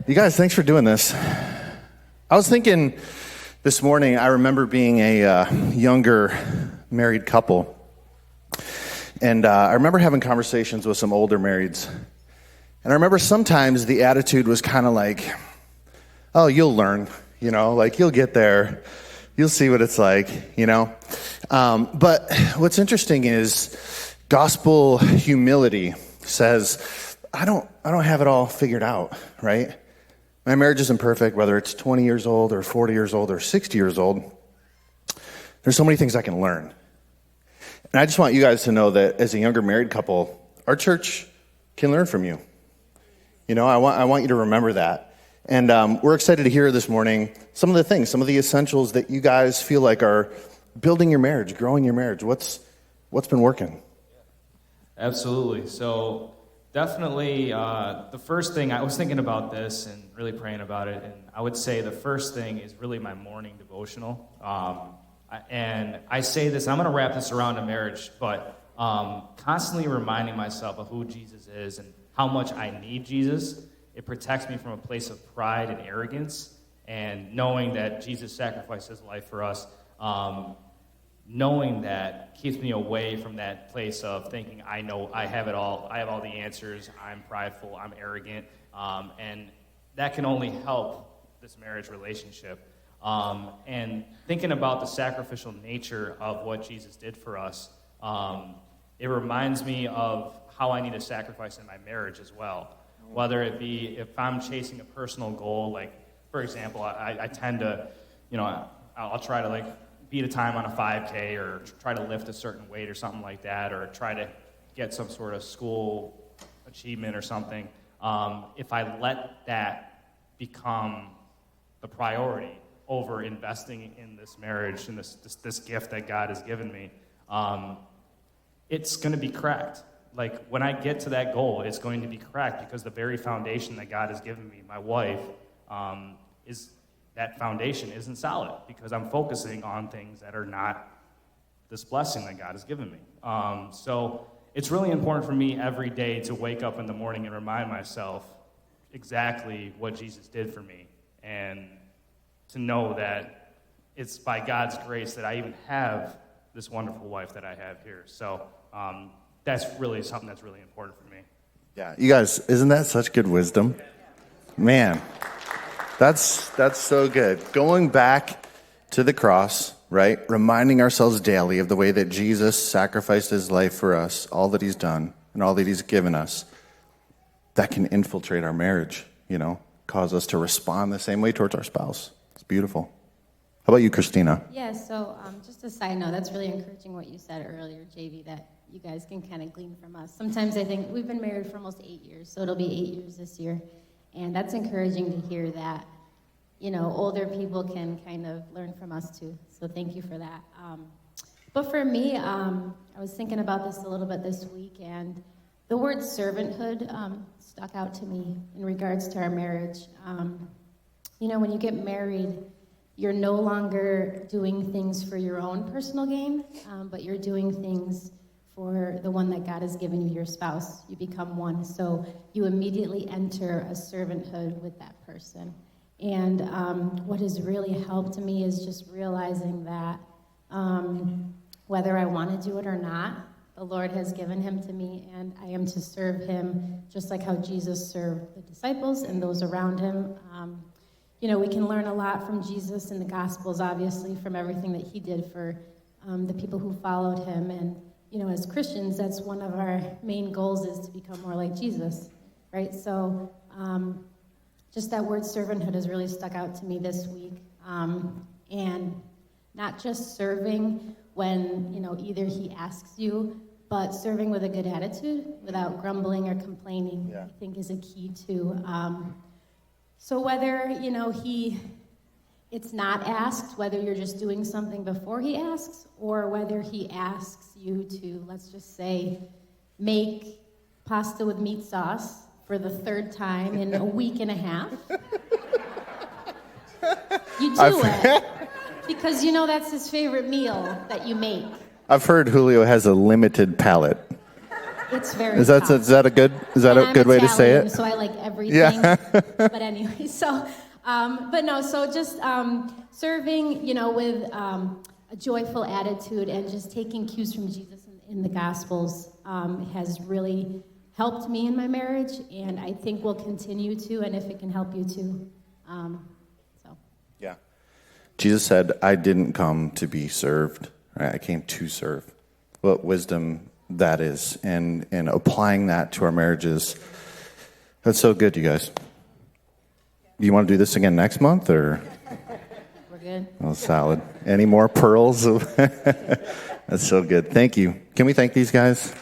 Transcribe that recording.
You guys, thanks for doing this. I was thinking this morning, I remember being a younger married couple. And I remember having conversations with some older marrieds. And I remember sometimes the attitude was kind of like, oh, you'll learn, like you'll get there. You'll see what it's like, But what's interesting is gospel humility says, I don't have it all figured out, right? My marriage isn't perfect, whether it's 20 years old or 40 years old or 60 years old. There's so many things I can learn. And I just want you guys to know that as a younger married couple, our church can learn from you. I want you to remember that. And we're excited to hear this morning some of the things, some of the essentials that you guys feel like are building your marriage, growing your marriage. What's been working? Absolutely. So definitely the first thing, I was thinking about this and really praying about it, and I would say the first thing is really my morning devotional. And I say this, I'm going to wrap this around a marriage, but constantly reminding myself of who Jesus is and how much I need Jesus. It protects me from a place of pride and arrogance, and knowing that Jesus sacrificed his life for us, knowing that keeps me away from that place of thinking I know I have it all, I have all the answers, I'm prideful, I'm arrogant, and that can only help this marriage relationship. And thinking about the sacrificial nature of what Jesus did for us, it reminds me of how I need to sacrifice in my marriage as well. Whether it be if I'm chasing a personal goal, like, for example, I tend to, I'll try to, beat a time on a 5K or try to lift a certain weight or something like that, or try to get some sort of school achievement or something. If I let that become the priority over investing in this marriage and this gift that God has given me, it's going to be cracked. Like, when I get to that goal, it's going to be cracked because the very foundation that God has given me, my wife, that foundation isn't solid because I'm focusing on things that are not this blessing that God has given me. So it's really important for me every day to wake up in the morning and remind myself exactly what Jesus did for me, and to know that it's by God's grace that I even have this wonderful wife that I have here. So that's really something that's really important for me. Yeah, you guys, isn't that such good wisdom? Man, that's so good. Going back to the cross, right? Reminding ourselves daily of the way that Jesus sacrificed his life for us, all that he's done and all that he's given us, that can infiltrate our marriage, cause us to respond the same way towards our spouse. It's beautiful. How about you, Christina? Yeah, so just a side note, that's really encouraging what you said earlier, JV, that you guys can kind of glean from us. Sometimes I think we've been married for almost 8 years, so it'll be 8 years this year. And that's encouraging to hear that, older people can kind of learn from us too. So thank you for that. But for me, I was thinking about this a little bit this week, and the word servanthood stuck out to me in regards to our marriage. When you get married, you're no longer doing things for your own personal gain, but you're doing things for the one that God has given you, your spouse. You become one. So you immediately enter a servanthood with that person. And what has really helped me is just realizing that whether I want to do it or not, the Lord has given him to me, and I am to serve him just like how Jesus served the disciples and those around him. We can learn a lot from Jesus in the Gospels, obviously, from everything that he did for the people who followed him. And, as Christians, that's one of our main goals, is to become more like Jesus, right? So just that word servanthood has really stuck out to me this week. And not just serving when, either he asks you, but serving with a good attitude without grumbling or complaining, I think is a key too. So whether, it's not asked, whether you're just doing something before he asks, or whether he asks you to, let's just say, make pasta with meat sauce for the third time in a week and a half. You do it. Because that's his favorite meal that you make. I've heard Julio has a limited palate. It's very Is that a good way to say Italian, it? So I like everything. Yeah. But anyway, so, but no, so just serving, with a joyful attitude and just taking cues from Jesus in the Gospels has really helped me in my marriage, and I think will continue to, and if it can help you too. Yeah. Jesus said, I didn't come to be served. Right? I came to serve. What wisdom that is, and applying that to our marriages. That's so good, you guys. You want to do this again next month, or? We're good. Oh, salad. Any more pearls? That's so good. Thank you. Can we thank these guys?